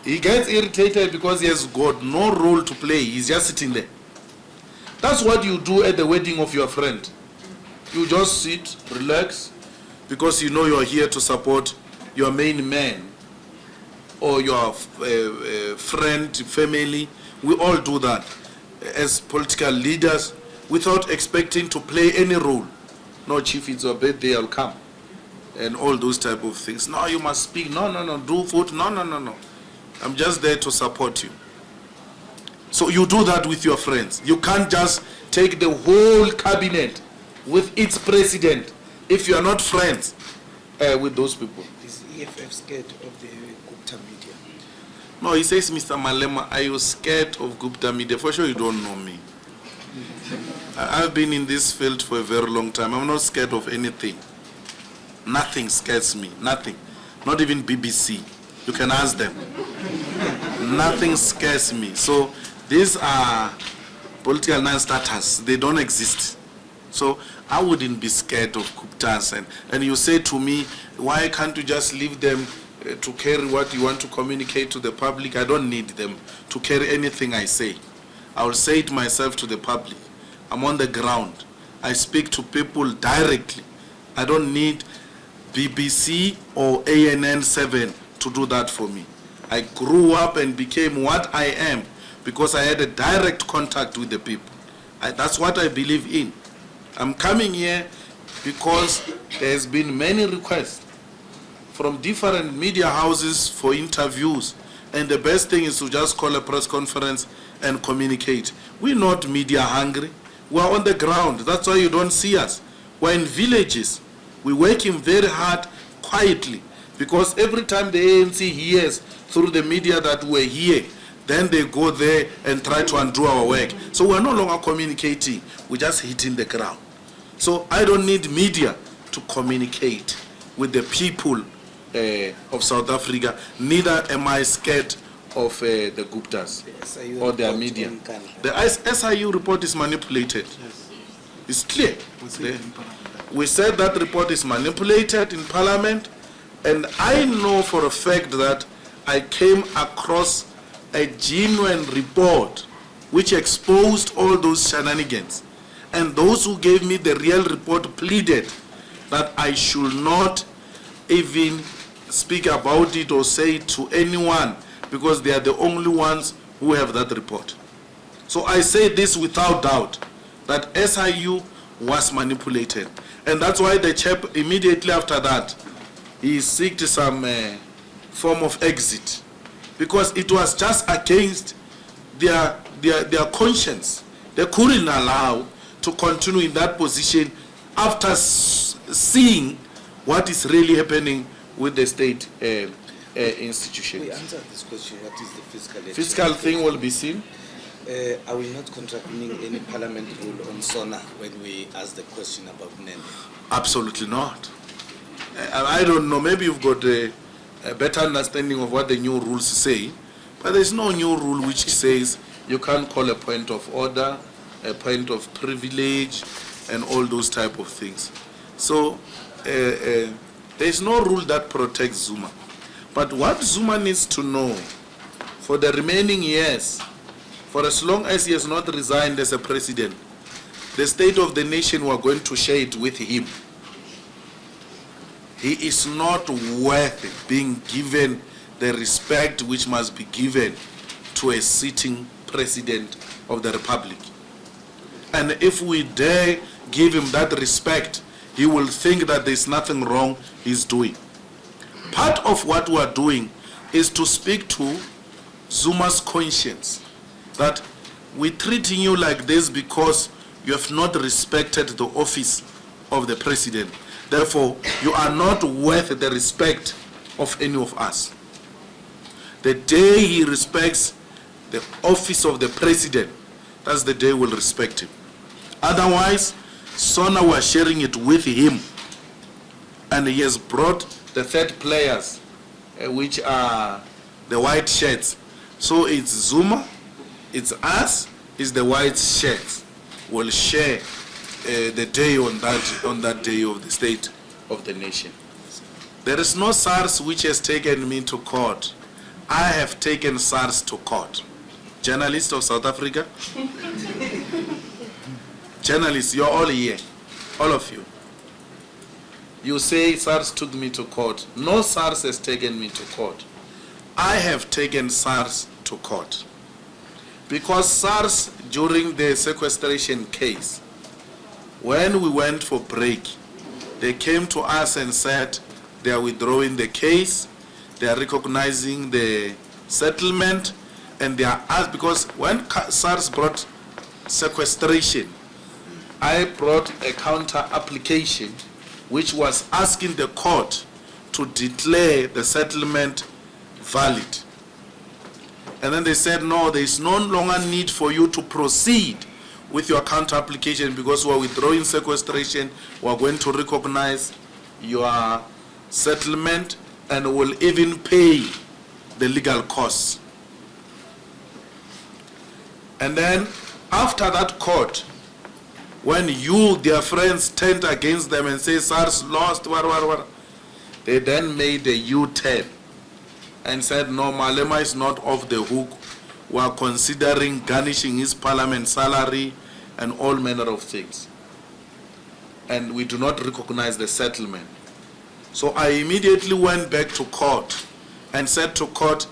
He gets irritated because he has got no role to play. He's just sitting there. That's what you do at the wedding of your friend. You just sit, relax, because you know you're here to support your main man or your friend, family. We all do that as political leaders without expecting to play any role. No, chief, it's your birthday, I'll come. And all those type of things. No, you must speak. No, do food. No. I'm just there to support you. So you do that with your friends. You can't just take the whole cabinet with its president if you are not friends with those people. Is EFF scared of the Gupta media? No, he says, Mr. Malema, are you scared of Gupta media? For sure you don't know me. I've been in this field for a very long time. I'm not scared of anything. Nothing scares me. Nothing. Not even BBC. You can ask them. Nothing scares me. So these are political non-starters. They don't exist. So I wouldn't be scared of Guptas. And you say to me, why can't you just leave them to carry what you want to communicate to the public? I don't need them to carry anything I say. I will say it myself to the public. I'm on the ground. I speak to people directly. I don't need BBC or ANN 7 to do that for me. I grew up and became what I am because I had a direct contact with the people. That's what I believe in. I'm coming here because there's been many requests from different media houses for interviews, and the best thing is to just call a press conference and communicate. We're not media hungry. We're on the ground. That's why you don't see us. We're in villages. We're working very hard quietly, because every time the ANC hears through the media that we're here, then they go there and try to undo our work. So we're no longer communicating. We're just hitting the ground. So I don't need media to communicate with the people of South Africa. Neither am I scared of the Guptas or their media. The SIU report is manipulated. Yes. It's clear. We said that report is manipulated in Parliament, and I know for a fact that I came across a genuine report which exposed all those shenanigans. And those who gave me the real report pleaded that I should not even speak about it or say it to anyone, because they are the only ones who have that report. So I say this without doubt, that SIU was manipulated. And that's why the chap, immediately after that, he sought some form of exit, because it was just against their conscience. They couldn't allow to continue in that position after seeing what is really happening with the state institutions. We answered this question. What is the fiscal action? Fiscal thing will be seen. Are we not contravening any parliament rule on SONA when we ask the question about NEN? Absolutely not. I don't know, maybe you've got a better understanding of what the new rules say, but there's no new rule which says you can't call a point of order, a point of privilege, and all those type of things. So there's no rule that protects Zuma. But what Zuma needs to know for the remaining years, for as long as he has not resigned as a president, the state of the nation, we're going to share it with him. He is not worth being given the respect which must be given to a sitting president of the republic. And if we dare give him that respect, he will think that there's nothing wrong he's doing. Part of what we are doing is to speak to Zuma's conscience, that we're treating you like this because you have not respected the office of the president. Therefore, you are not worth the respect of any of us. The day he respects the office of the president, that's the day we'll respect him. Otherwise, SONA was sharing it with him, and he has brought the third players, which are the white shirts. So it's Zuma, it's us, it's the white shirts. Will share the day on that day of the State of the Nation. There is no SARS which has taken me to court. I have taken SARS to court. Journalists of South Africa, journalists, you're all here, all of you. You say SARS took me to court. No SARS has taken me to court. I have taken SARS to court. Because SARS, during the sequestration case, when we went for break, they came to us and said they are withdrawing the case, they are recognizing the settlement, and they are asked, because when SARS brought sequestration, I brought a counter application which was asking the court to declare the settlement valid. And then they said, no, there is no longer need for you to proceed with your counter application because we are withdrawing sequestration, we are going to recognize your settlement and will even pay the legal costs. And then after that court, when you, their friends, turned against them and say SARS lost, they then made a U-turn and said, no, Malema is not off the hook. We are considering garnishing his parliament salary and all manner of things. And we do not recognize the settlement. So I immediately went back to court and said to court,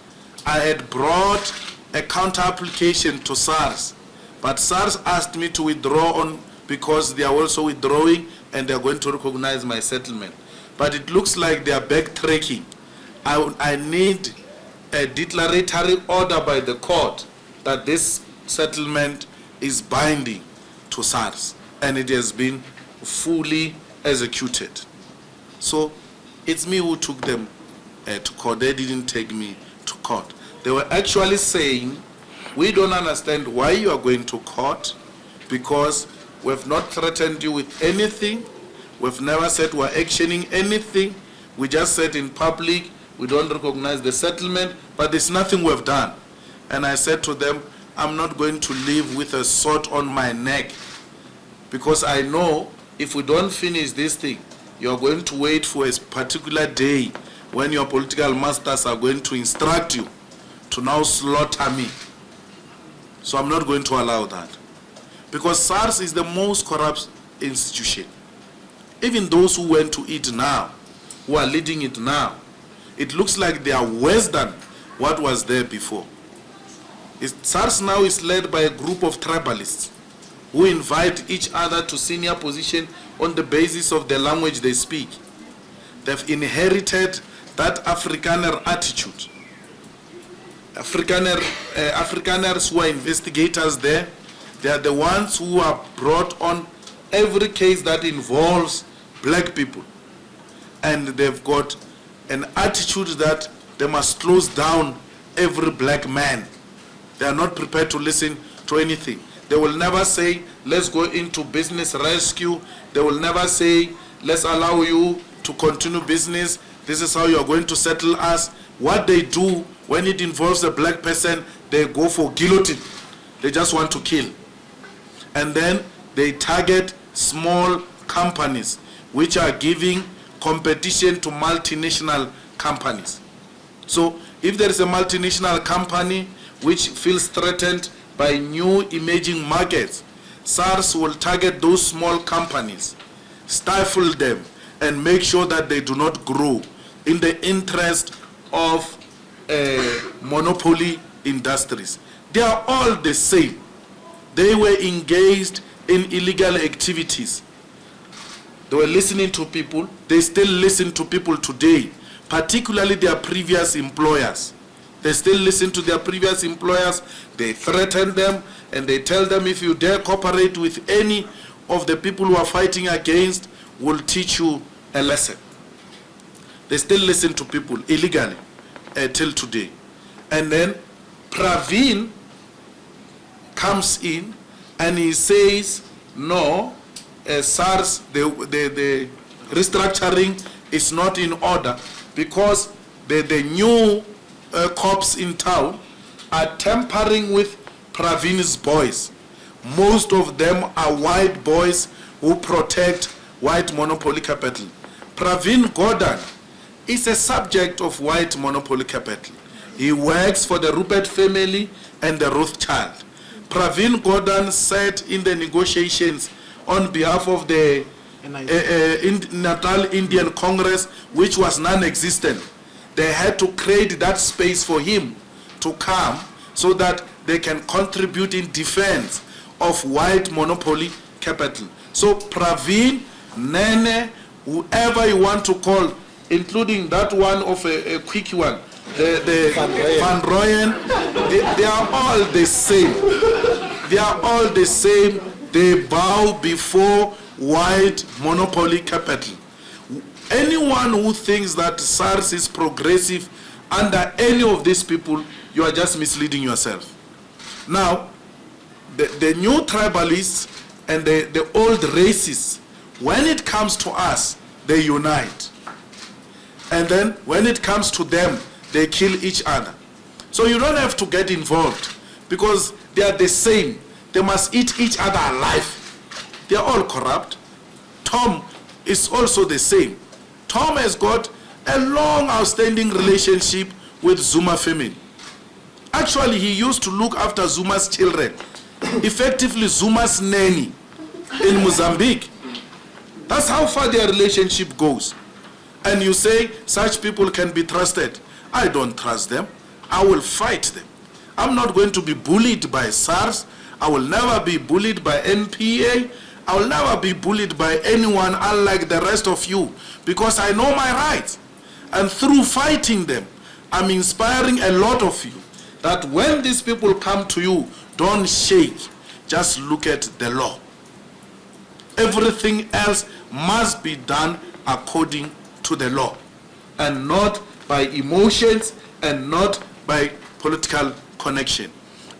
I had brought a counter application to SARS, but SARS asked me to withdraw on because they are also withdrawing and they are going to recognize my settlement. But it looks like they are backtracking. I need a declaratory order by the court that this settlement is binding to SARS and it has been fully executed. So it's me who took them to court. They didn't take me to court. They were actually saying, we don't understand why you are going to court because we have not threatened you with anything. We've never said we're actioning anything. We just said in public, we don't recognize the settlement, but there's nothing we've done. And I said to them, I'm not going to live with a sword on my neck because I know if we don't finish this thing, you're going to wait for a particular day when your political masters are going to instruct you to now slaughter me. So I'm not going to allow that. Because SARS is the most corrupt institution. Even those who went to it now, who are leading it now, it looks like they are worse than what was there before. SARS now is led by a group of tribalists who invite each other to senior position on the basis of the language they speak. They've inherited that Afrikaner attitude. Afrikaners who are investigators there, they are the ones who are brought on every case that involves black people. And they've got an attitude that they must close down every black man. They are not prepared to listen to anything. They will never say, let's go into business rescue. They will never say, let's allow you to continue business. This is how you are going to settle us. What they do when it involves a black person, they go for guillotine. They just want to kill. And then they target small companies which are giving competition to multinational companies. So if there is a multinational company which feels threatened by new emerging markets, SARS will target those small companies, stifle them, and make sure that they do not grow in the interest of monopoly industries. They are all the same. They were engaged in illegal activities. They were listening to people. They still listen to people today, particularly their previous employers. They still listen to their previous employers. They threaten them and they tell them, if you dare cooperate with any of the people who are fighting against, we'll teach you a lesson. They still listen to people illegally till today. And then Praveen comes in and he says, no, SARS, the restructuring is not in order because the new cops in town are tampering with Pravin's boys. Most of them are white boys who protect white monopoly capital. Pravin Gordhan is a subject of white monopoly capital. He works for the Rupert family and the Rothschild. Pravin Gordhan sat in the negotiations on behalf of the Natal Indian Congress, which was non-existent. They had to create that space for him to come so that they can contribute in defense of white monopoly capital. So Pravin, Nene, whoever you want to call, including that one of a quick one, the Van Rooyen, they are all the same. They are all the same. They bow before white monopoly capital. Anyone who thinks that SARS is progressive under any of these people, you are just misleading yourself. Now, the new tribalists and the old racists, when it comes to us, they unite. And then when it comes to them, they kill each other. So you don't have to get involved because they are the same. They must eat each other alive. They are all corrupt. Tom is also the same. Tom has got a long outstanding relationship with Zuma family. Actually, he used to look after Zuma's children, effectively Zuma's nanny in Mozambique. That's how far their relationship goes. And you say such people can be trusted. I don't trust them. I will fight them. I'm not going to be bullied by SARS. I will never be bullied by NPA. I will never be bullied by anyone unlike the rest of you because I know my rights. And through fighting them, I'm inspiring a lot of you that when these people come to you, don't shake. Just look at the law. Everything else must be done according to the law and not by emotions and not by political connection.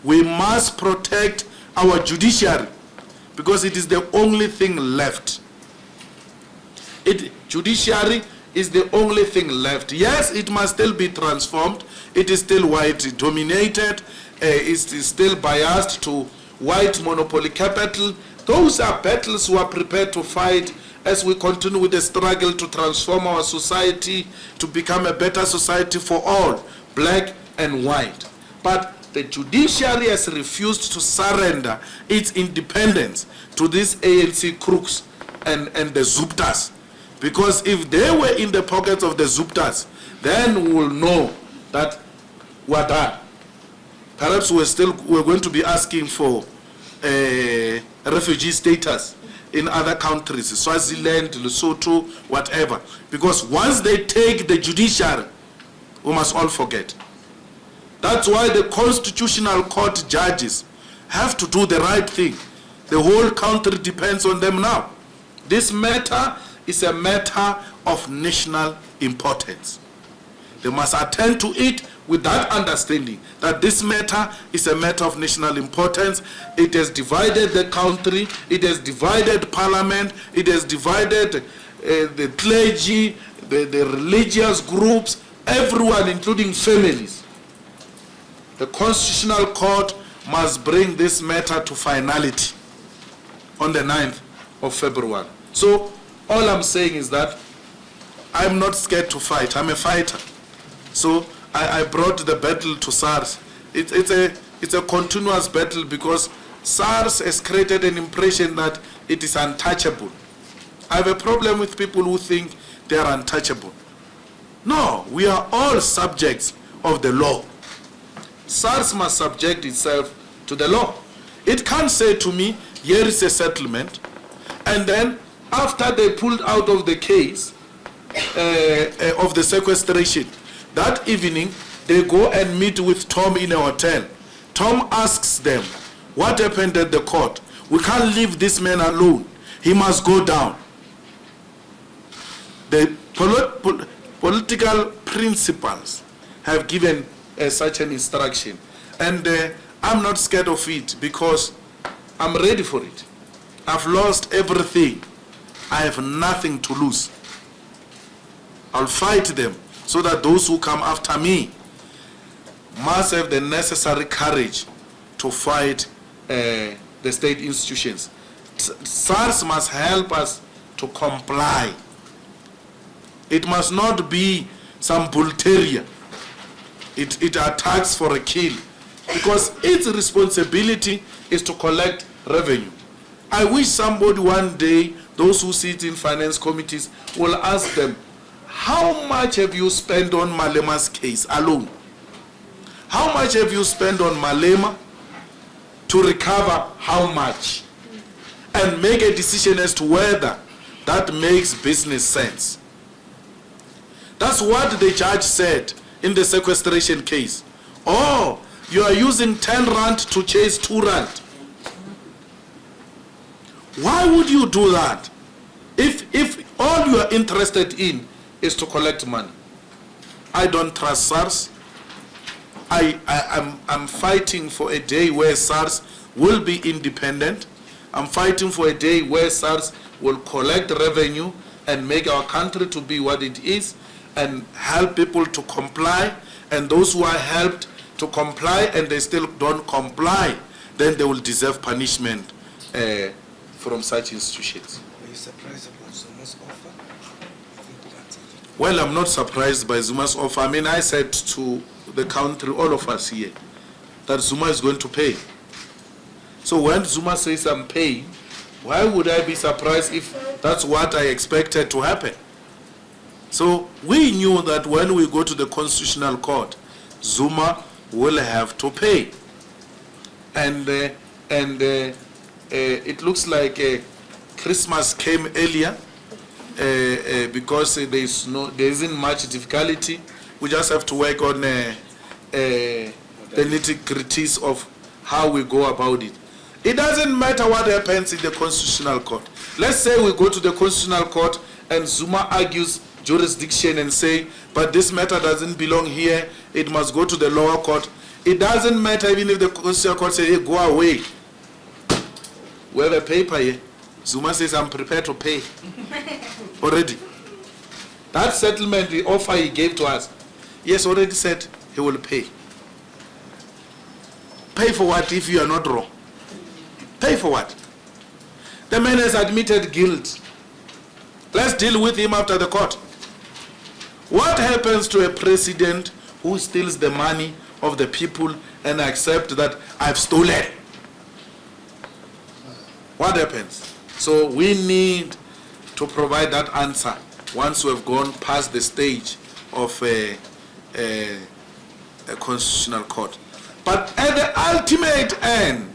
We must protect our judiciary because it is the only thing left. Judiciary is the only thing left. Yes, it must still be transformed. It is still white dominated. It is still biased to white monopoly capital. Those are battles we are prepared to fight as we continue with the struggle to transform our society to become a better society for all, black and white. But the judiciary has refused to surrender its independence to these ANC crooks and the Zuptas. Because if they were in the pockets of the Zuptas, then we will know that we're done. Perhaps we're going to be asking for refugee status in other countries, Swaziland, Lesotho, whatever. Because once they take the judiciary, we must all forget. That's why the Constitutional Court judges have to do the right thing. The whole country depends on them now. This matter is a matter of national importance. They must attend to it with that understanding that this matter is a matter of national importance. It has divided the country, it has divided parliament, it has divided the clergy, the religious groups, everyone, including families. The Constitutional Court must bring this matter to finality on the 9th of February. So all I'm saying is that I'm not scared to fight. I'm a fighter. So I brought the battle to SARS. It's a continuous battle because SARS has created an impression that it is untouchable. I have a problem with people who think they are untouchable. No, we are all subjects of the law. SARS must subject itself to the law. It can't say to me, here is a settlement, and then after they pulled out of the case of the sequestration, that evening they go and meet with Tom in a hotel. Tom asks them, what happened at the court? We can't leave this man alone. He must go down. The political principles have given such an instruction. And I'm not scared of it because I'm ready for it. I've lost everything. I have nothing to lose. I'll fight them so that those who come after me must have the necessary courage to fight the state institutions. SARS must help us to comply. It must not be some bull terrier. It attacks for a kill, because its responsibility is to collect revenue. I wish somebody one day, those who sit in finance committees, will ask them, how much have you spent on Malema's case alone? How much have you spent on Malema to recover how much? And make a decision as to whether that makes business sense. That's what the judge said in the sequestration case. Oh, you are using 10 rand to chase 2 rand. Why would you do that? If all you are interested in is to collect money. I don't trust SARS. I'm fighting for a day where SARS will be independent. I'm fighting for a day where SARS will collect revenue and make our country to be what it is and help people to comply. And those who are helped to comply and they still don't comply, then they will deserve punishment from such institutions. Are you surprised about Zuma's offer? Well, I'm not surprised by Zuma's offer. I mean, I said to the country, all of us here, that Zuma is going to pay. So when Zuma says I'm paying, why would I be surprised if that's what I expected to happen? So we knew that when we go to the Constitutional Court, Zuma will have to pay. And it looks like Christmas came earlier because there isn't much difficulty. We just have to work on the nitty-gritties of how we go about it. It doesn't matter what happens in the Constitutional Court. Let's say we go to the Constitutional Court and Zuma argues jurisdiction and say, but this matter doesn't belong here, it must go to the lower court. It doesn't matter even if the Constitutional Court says, hey, go away. We have a paper here. Zuma says, I'm prepared to pay. Already. That settlement, the offer he gave to us, he has already said he will pay. Pay for what if you are not wrong? Pay for what? The man has admitted guilt. Let's deal with him after the court. What happens to a president who steals the money of the people and accepts that I've stolen? What happens? So we need to provide that answer once we have gone past the stage of a constitutional court. But at the ultimate end,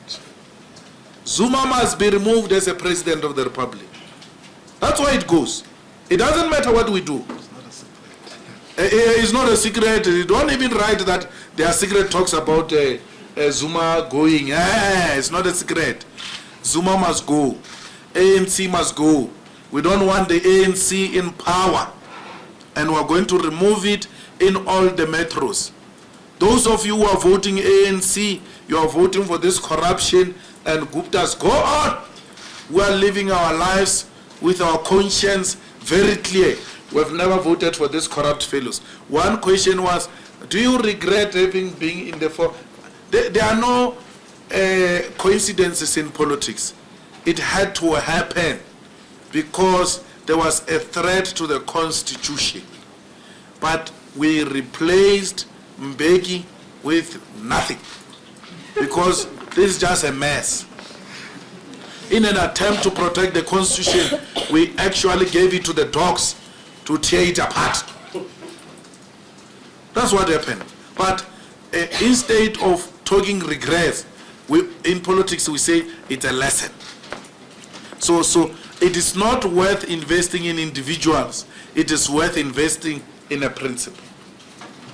Zuma must be removed as a president of the republic. That's why it goes. It doesn't matter what we do. It's not a secret. You don't even write that there are secret talks about Zuma going. It's not a secret. Zuma must go. ANC must go. We don't want the ANC in power. And we're going to remove it in all the metros. Those of you who are voting ANC, you are voting for this corruption and Guptas. Go on. We are living our lives with our conscience very clear. We have never voted for these corrupt fellows. One question was, do you regret having been in the There are no coincidences in politics. It had to happen because there was a threat to the constitution. But we replaced Mbeki with nothing because this is just a mess. In an attempt to protect the constitution, we actually gave it to the dogs to tear it apart. That's what happened. But instead of talking regrets, in politics we say it's a lesson. So it is not worth investing in individuals. It is worth investing in a principle.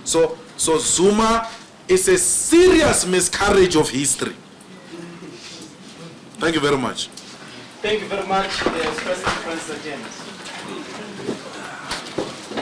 So Zuma is a serious miscarriage of history. Thank you very much. Thank you very much, President James.